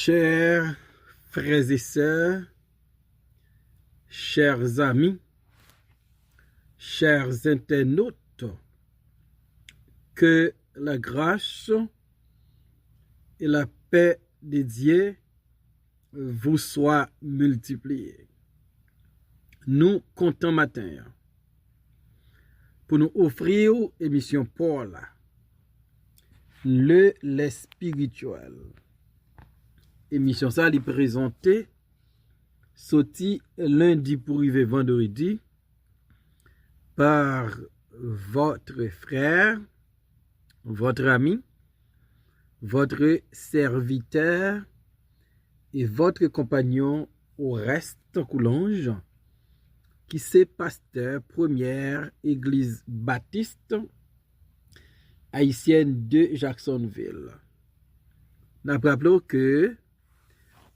Chers frères et sœurs, chers amis, chers internautes, que la grâce et la paix de Dieu vous soient multipliées. Nous comptons matin pour nous offrir émission Paul, le lait spirituel. Émission ça est présentée sorti lundi pour arriver vendredi par votre frère, votre ami, votre serviteur et votre compagnon au reste Coulange, qui c'est pasteur première église baptiste haïtienne de Jacksonville. Nous rappelons que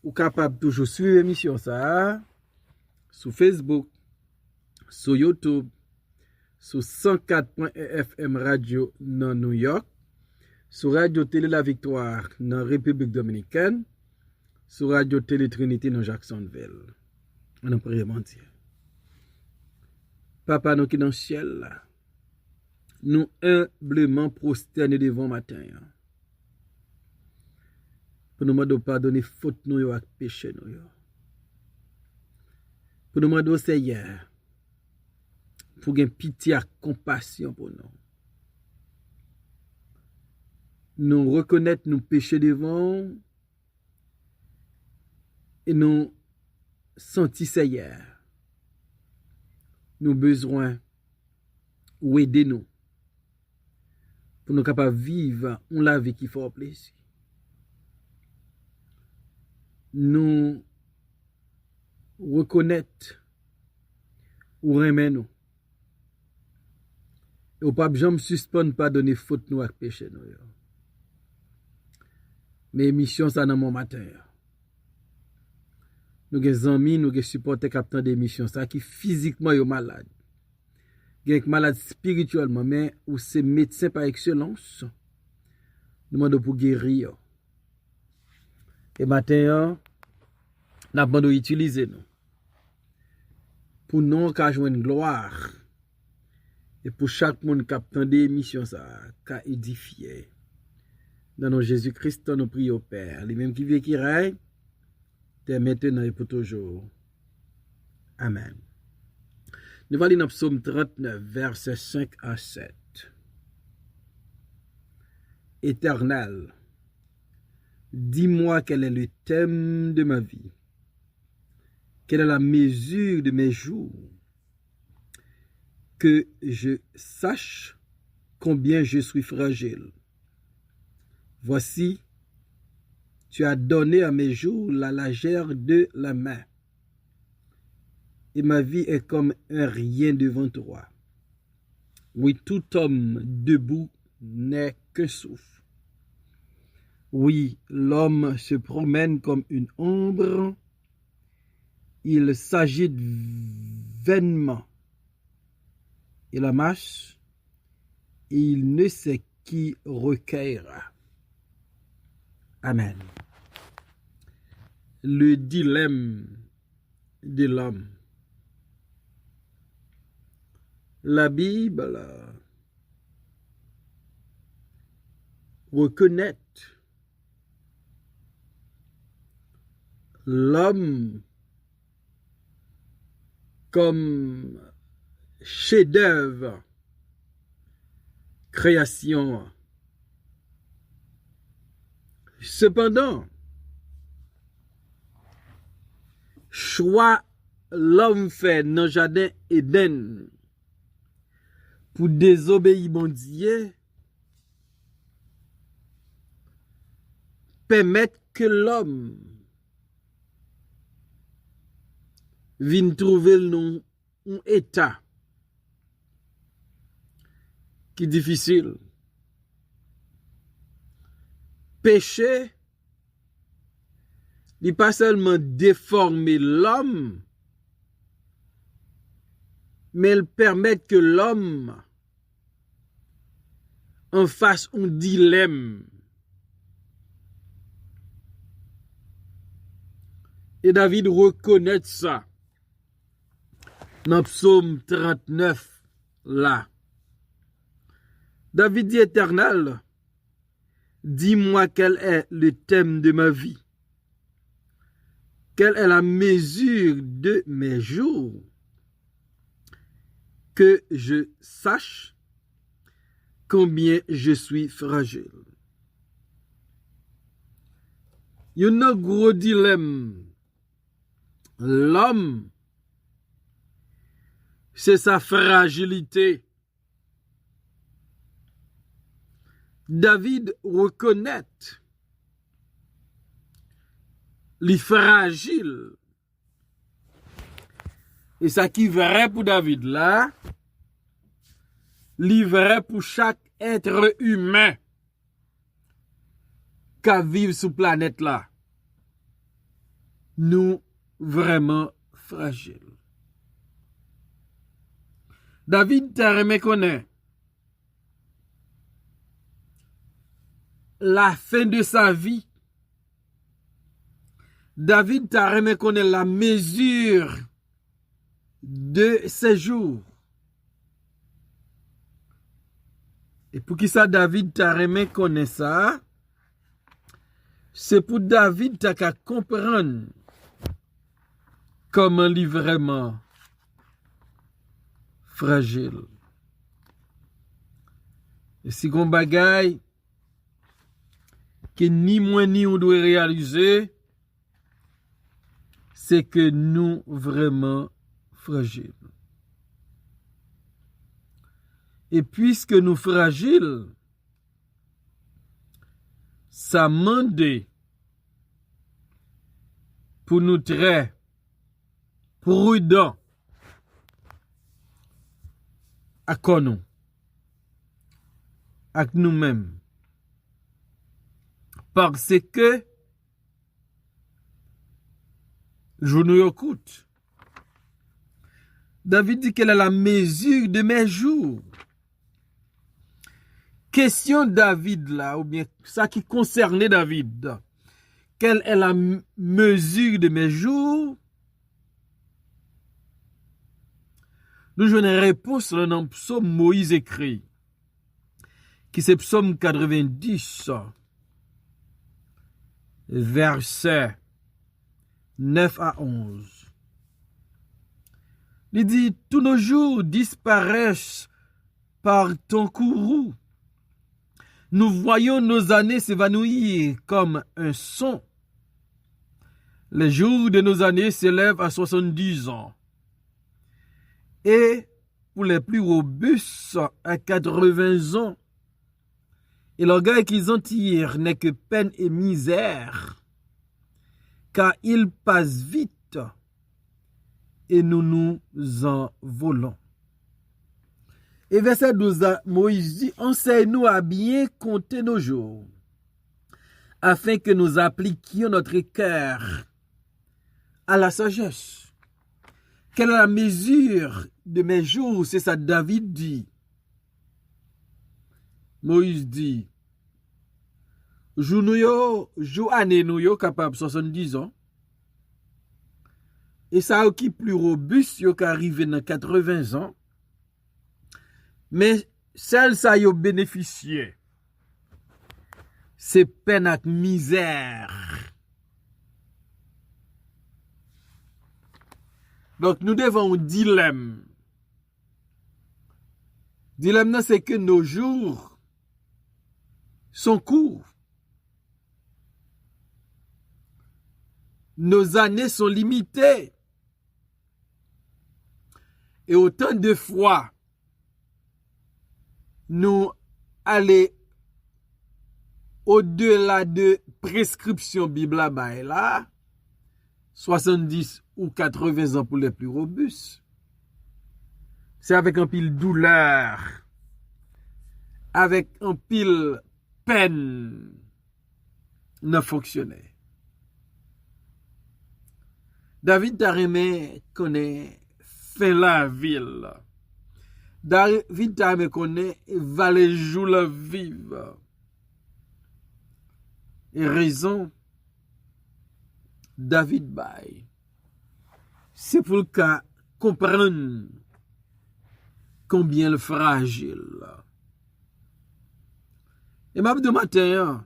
vous êtes capable toujours suivre l'émission ça sur Facebook, sur YouTube, sur 104.FM Radio dans New York, sur Radio Télé La Victoire dans République Dominicaine, sur Radio Télé Trinité dans Jacksonville. On a prié mon Dieu. Papa nous qui dans le ciel, nous humblement prosternés devant matin. Pour nous demander de pardonner faute nous et péché nous. Pour nous demander au Seigneur, pour gagner pitié et compassion pour nous. Nous reconnaître nos péchés devant et nous sentir Seigneur. Nous besoin ou aider nous pour nous capables de vivre la vie qui fait plaisir. Nous reconnaître ou remettre nous. Et au pas jamais suspendre pas donner faute nous avec péché nous. Mais émission ça dans mon matin. Nous avons amis, nous avons supporté captain d'émission ça qui physiquement est malade. Qui malade spirituellement mais ou c'est médecin par excellence. Nous demandons pour guérir. Et matin, nous avons utilisé nous. Pour nous qu'à joindre gloire. Et pour chaque monde qui a entendu l'émission, ça, qu'a édifié. Dans nos Jésus-Christ, nous prions au Père. Les mêmes qui vivent qui règne, dès maintenant et pour toujours. Amen. Nous allons lire dans Psaume 39, versets 5 à 7. Éternel, dis-moi quel est le thème de ma vie. Quelle est la mesure de mes jours? Que je sache combien je suis fragile. Voici, tu as donné à mes jours la largeur de la main. Et ma vie est comme un rien devant toi. Oui, tout homme debout n'est qu'un souffle. Oui, l'homme se promène comme une ombre. Il s'agite vainement. Il la marche, et il ne sait qui recueillera. Amen. Le dilemme de l'homme. La Bible reconnaît l'homme comme chef-d'œuvre, création. Cependant, choix l'homme fait dans le jardin Éden pour désobéir mon Dieu, permettre que l'homme vienne trouver un état qui est difficile. Péché, il n'est pas seulement déformer l'homme, mais il permet que l'homme en fasse un dilemme. Et David reconnaît ça. Dans Psaume 39, là. David dit, Éternel, dis-moi quel est le thème de ma vie. Quelle est la mesure de mes jours? Que je sache combien je suis fragile. Il y a un gros dilemme. L'homme, c'est sa fragilité. David reconnaît les fragiles. Et ça qui est vrai pour David là, est vrai pour chaque être humain qui vit sur planète là. Nous vraiment fragiles. David t'a reconnu la fin de sa vie. David t'a reconnu la mesure de ses jours. Et pour qui ça David t'a reconnu ça? C'est pour David t'a qu'à comprendre comment il est vraiment fragile. Et si qu'on bagaille que ni moi ni on doit réaliser, c'est que nous vraiment fragiles. Et puisque nous fragiles, ça mande pour nous très prudents à nous, à nous-mêmes. Parce que je nous écoute. David dit quelle est la mesure de mes jours. Question David là, ou bien ça qui concernait David. Quelle est la mesure de mes jours? Nous avons une réponse dans le psaume Moïse écrit, qui c'est psaume 90, versets 9 à 11. Il dit, tous nos jours disparaissent par ton courroux. Nous voyons nos années s'évanouir comme un son. Les jours de nos années s'élèvent à 70 ans. Et pour les plus robustes, à 80 ans. Et l'orgueil qu'ils en tirent n'est que peine et misère, car ils passent vite et nous nous envolons. Et verset 12, Moïse dit, enseigne-nous à bien compter nos jours, afin que nous appliquions notre cœur à la sagesse. Quelle est la mesure de mes jours? C'est ça David dit. Moïse dit, jour année nous yo capable 70 ans. Et ça qui plus robuste yo qu'arrivé dans 80 ans. Mais celle ça yo bénéficié. C'est peine et misère. Donc nous devons un dilemme. Dilemme c'est que nos jours sont courts. Nos années sont limitées. Et autant de fois, nous allons au-delà de prescription Bible là, 70 ou 80 ans pour les plus robustes. C'est avec un pile douleur, avec un pile peine, ne fonctionnait. David Tarémé connaît fin la ville. David Tarémé connaît vallée joue la vive. Et raison, David bay, c'est pour qu'à comprendre combien le fragile. Et m'a de matin,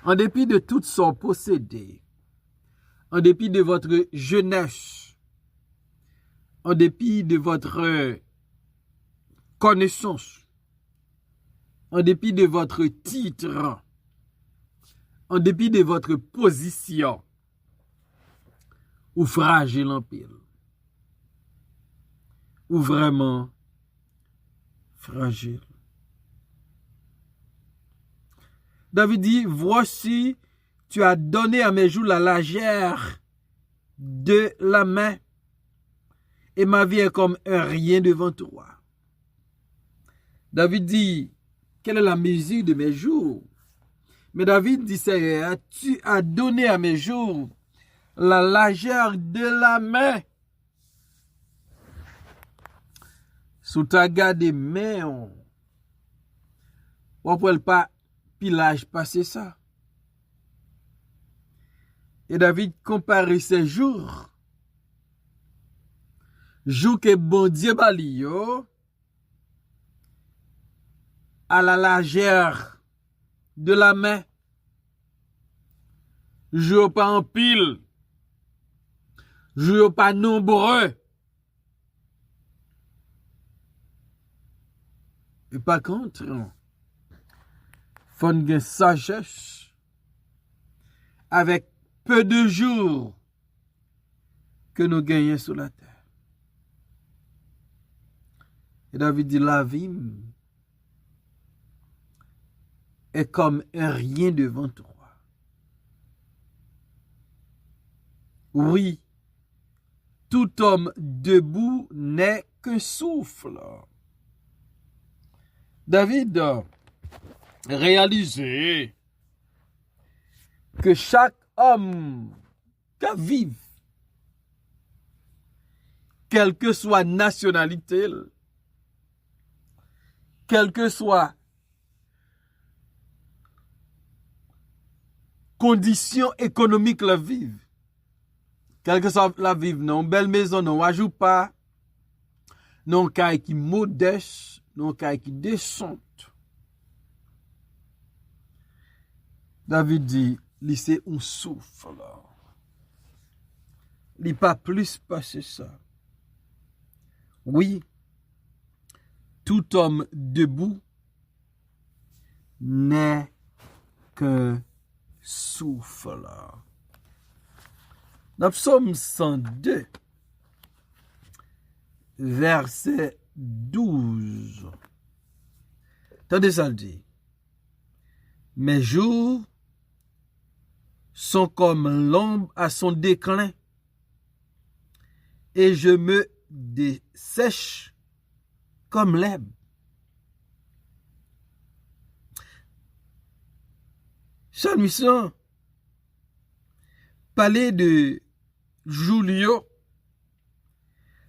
en dépit de tout son possédé, en dépit de votre jeunesse, en dépit de votre connaissance, en dépit de votre titre, en dépit de votre position, ou fragile en pile, ou vraiment fragile. David dit, voici, tu as donné à mes joues la légère de la main, et ma vie est comme un rien devant toi. David dit, quelle est la mesure de mes jours? Mais David dit, Seigneur, tu as donné à mes jours la légère de la main. Sous ta garde main, on ne peut pas pilage passer ça. Et David compare ces jours que bon Dieu bali yo à la légère de la main. Jour pas en pile, jour pas nombreux. Et par contre, faut une sagesse avec peu de jours que nous gagnons sur la terre. Et David dit, la vie est comme un rien devant toi. Oui, tout homme debout n'est qu'un souffle. David réalisait que chaque homme qui vit, quelle que soit nationalité, quelle que soit condition économique la vive, quelle que soit la vive, non belle maison, non ajoute pas, non caille qui modeste, non caille qui descend. David dit, c'est un souffle. Il pas plus passer ça. Oui, tout homme debout n'est qu'un souffle. Dans Psaume 102, verset 12. Tendez ça le dit. Mes jours sont comme l'ombre à son déclin, et je me dessèche comme l'herbe. Salmiste parlait de Julio,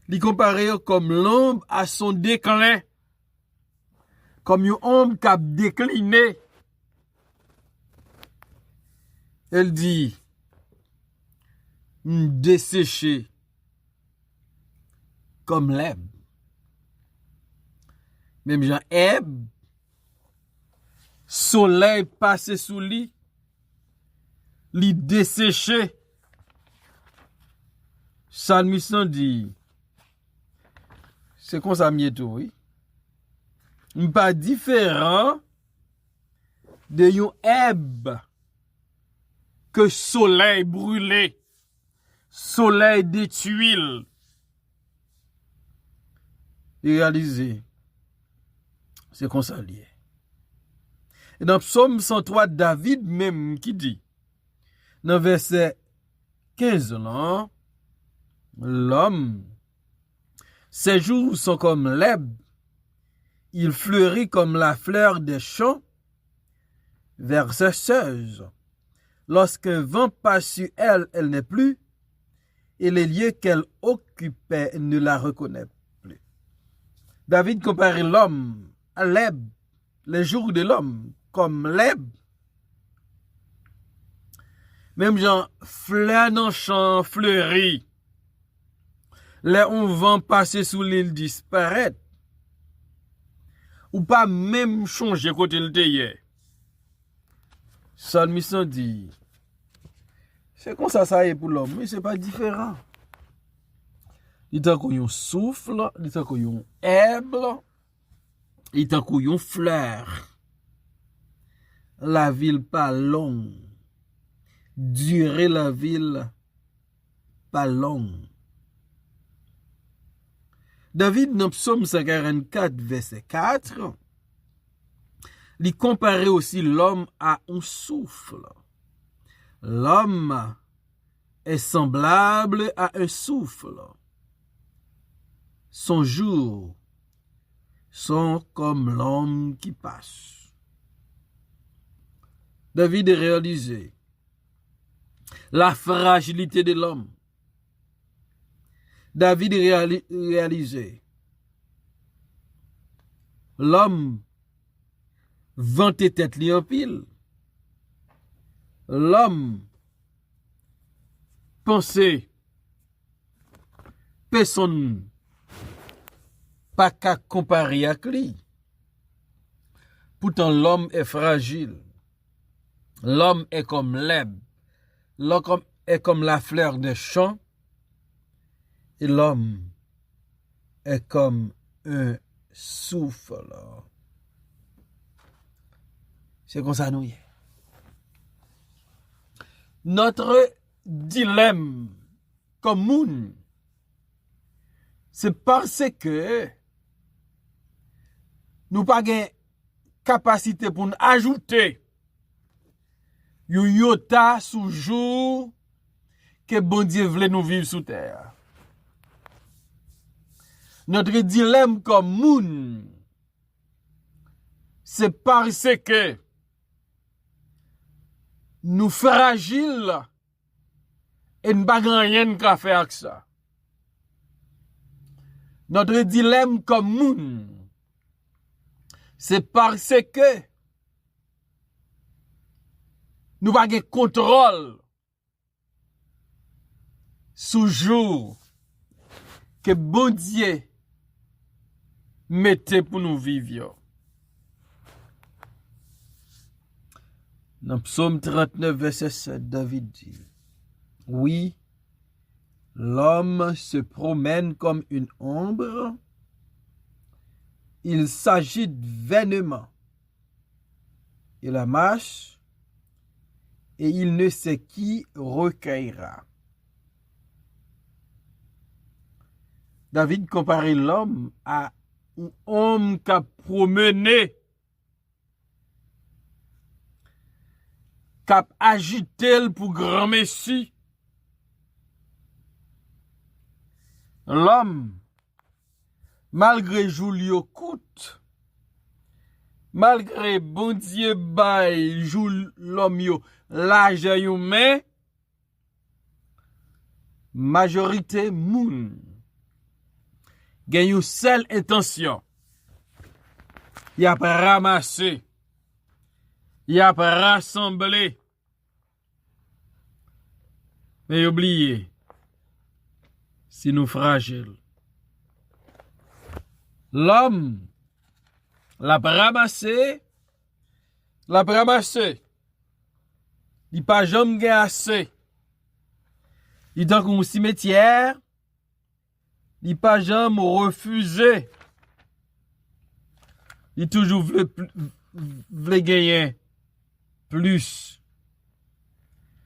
il comparait comme l'ombre à son déclin, comme une ombre qui a décliné. Elle dit, desséché comme l'herbe. Même Jean herbe, soleil passé sous lui, li desséché. Salmiste dit, c'est comme ça mieux tout, oui. Pas différent de yon herbe que soleil brûlé, soleil des tuiles. Et réalisez, c'est comme ça lié. Et dans Psaume 103, David même qui dit, dans verset 15, là, l'homme, ses jours sont comme l'herbe, il fleurit comme la fleur des champs. Verset 16, lorsqu'un vent passe sur elle, elle n'est plus, et les lieux qu'elle occupait ne la reconnaissent plus. David compare l'homme à l'herbe, les jours de l'homme, comme l'herbe. Même genre, fleurs dans champ fleuri. Là, on vent passer sous l'île disparaître. Ou pas même changer côté le hier. Salmiste dit, c'est comme ça est pour l'homme, mais c'est pas différent. Il t'a qu'on yon souffle, il t'a qu'on yon herbe, il t'a qu'on yon fleur. La ville pas longue. Durer la ville pas longue. David, dans Psaume 144, verset 4, il comparait aussi l'homme à un souffle. L'homme est semblable à un souffle. Son jour sont comme l'homme qui passe. David réalisait la fragilité de l'homme. David réalisait l'homme vantait tête li en pile. L'homme pensait personne pas qu'à comparer avec lui. Pourtant l'homme est fragile. L'homme est comme l'herbe. L'homme est comme la fleur de champ. Et l'homme est comme un souffle. C'est comme ça nous y est. Notre dilemme comme moun, c'est parce que nous pas gain capacité pour nous ajouter yon yota sous jour que bon Dieu voulait nous vivre sous terre. Notre dilemme comme moun, c'est parce que nous fragiles et nous pas rien qu'à faire avec ça. Notre dilemme comme moun, c'est parce que nous pas de contrôle sous jour que bon Dieu mettez pour nous vivre. Dans Psaume 39, verset 7, David dit, oui, l'homme se promène comme une ombre, il s'agite vainement, il la marche, et il ne sait qui recueillera. David comparait l'homme à un homme qui a promené, qui a agité pour grand messie. L'homme, malgré Julio coûte, malgré bon Dieu bail, joue l'homme yo, l'âge yo mais, majorité moun, gen une seule intention. Y a ramasser, y a rassembler. Mais oubliez, si nous fragiles. L'homme, la ramasser, il pas jamais gen assez. Il dans un cimetière, il pas jamais refusé. Il toujours veut gagner plus.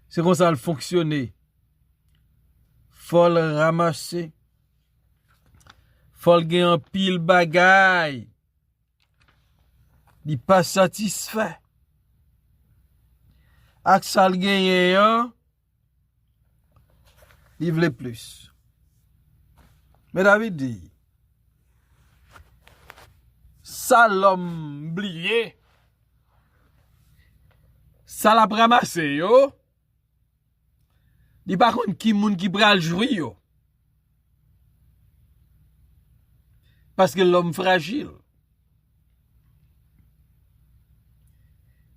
C'est comme ça le fonctionner. Faut le ramasser. Faut le gagner en pile bagaille. Il pas satisfait. Ak ça le gagner hein, il veut plus. Mais David dit, ça l'homme oublié, ça l'a ramassé yo, il pas contre qui moun qui pral jouir yo. Parce que l'homme fragile.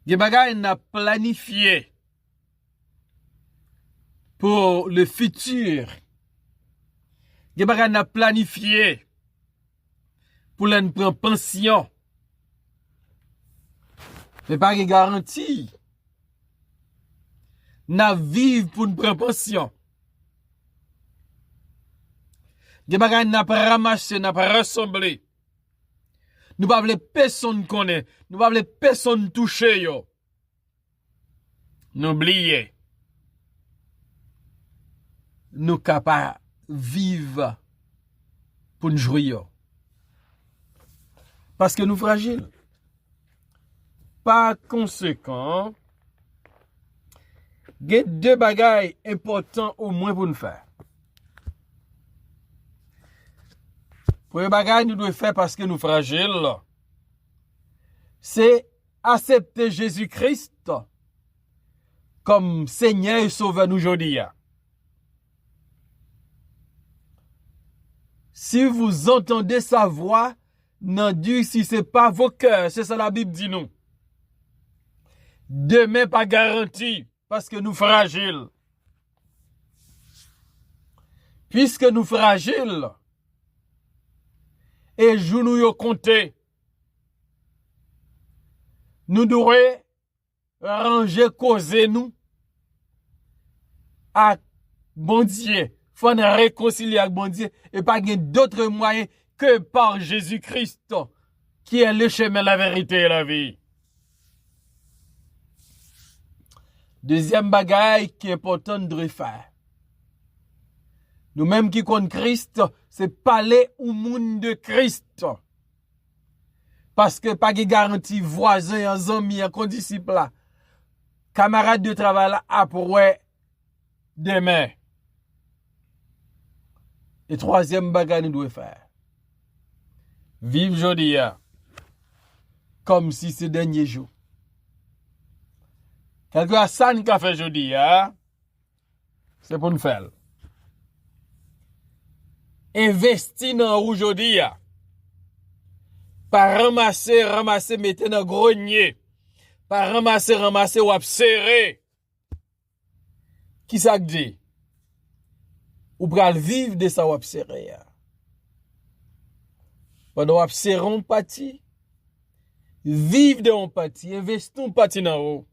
Gen bagay n'a planifié. pour le futur. Gen bagay n'a planifié pour l'en prendre pension. Mais pas de garantie. N'a vivre pour nous prendre pension. Gen bagay n'a pas ramasser, n'a pas rassembler. Nous pas vle personne connaît, nous pas vle personne toucher yo. N'oubliez. Nous capables vivre pour nous jouir. Parce que nous fragiles. Par conséquent, il y a deux bagailles importants au moins pour nous faire. Premier bagaille nous devons faire parce que nous fragiles, c'est accepter Jésus-Christ comme Seigneur et Sauveur nous aujourd'hui. Si vous entendez sa voix, n'en dites si ce n'est pas vos cœurs, c'est ça la Bible dit nous. Demain pas garanti parce que nous fragiles. Puisque nous fragiles, et jour nous yo compté, nous devons ranger causer nous à bon Dieu. Faut nous réconcilier avec bon Dieu et pas d'autres moyens que par Jésus-Christ qui est le chemin, la vérité et la vie. Deuxième bagaille qui est important de faire. Nous-mêmes qui connaissons Christ, c'est parler au monde de Christ. Parce que pas de garantie voisin, un ami, un condisciple là, camarade de travail là, après demain. Et troisième bagaille nous devons faire. Vivre aujourd'hui comme si c'est le dernier jour. Quelque chose ça nous fait aujourd'hui, c'est pour nous faire. Investir dans aujourd'hui, pas ramasser, mettre dans le grenier, pas ramasser, ou serrer. Qui ça dit? Ou pral vivre de ça ou serrer. Pendant ou serrer on parti, vivre de on parti, investir on parti dans haut.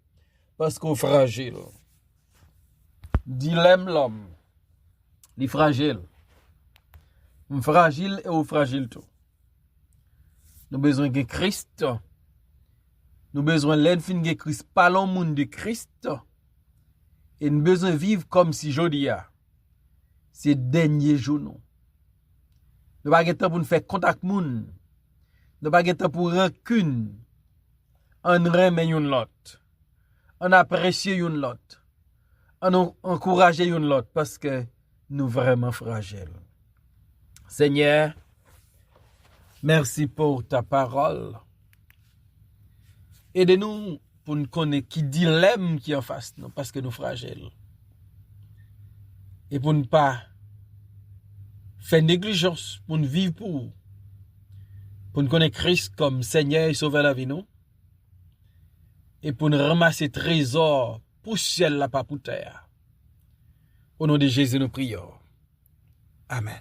Parce qu'on est fragile. Dilemme l'homme. Il est fragile. On est fragile et on est fragile tout. Nous avons besoin de Christ. Nous avons besoin de l'enfin de Christ. Parlons au monde de Christ. Et nous avons besoin de vivre comme si aujourd'hui, c'est le dernier jour. Nous n'avons pas de temps pour nous faire contact avec les gens. Nous n'avons pas de temps pour rancune. On remet l'autre. On apprécie l'autre. On encourage l'autre parce que nous sommes vraiment fragiles. Seigneur, merci pour ta parole. Aidez-nous pour nous connaître qui dilemme qui est en face nous parce que nous sommes fragiles. Et pour ne pas faire négligence, pour nous vivre pour nous connaître Christ comme Seigneur et Sauveur de la vie nous. Et pour nous ramasser trésor pour ciel là pas pour terre. Au nom de Jésus nous prions. Amen.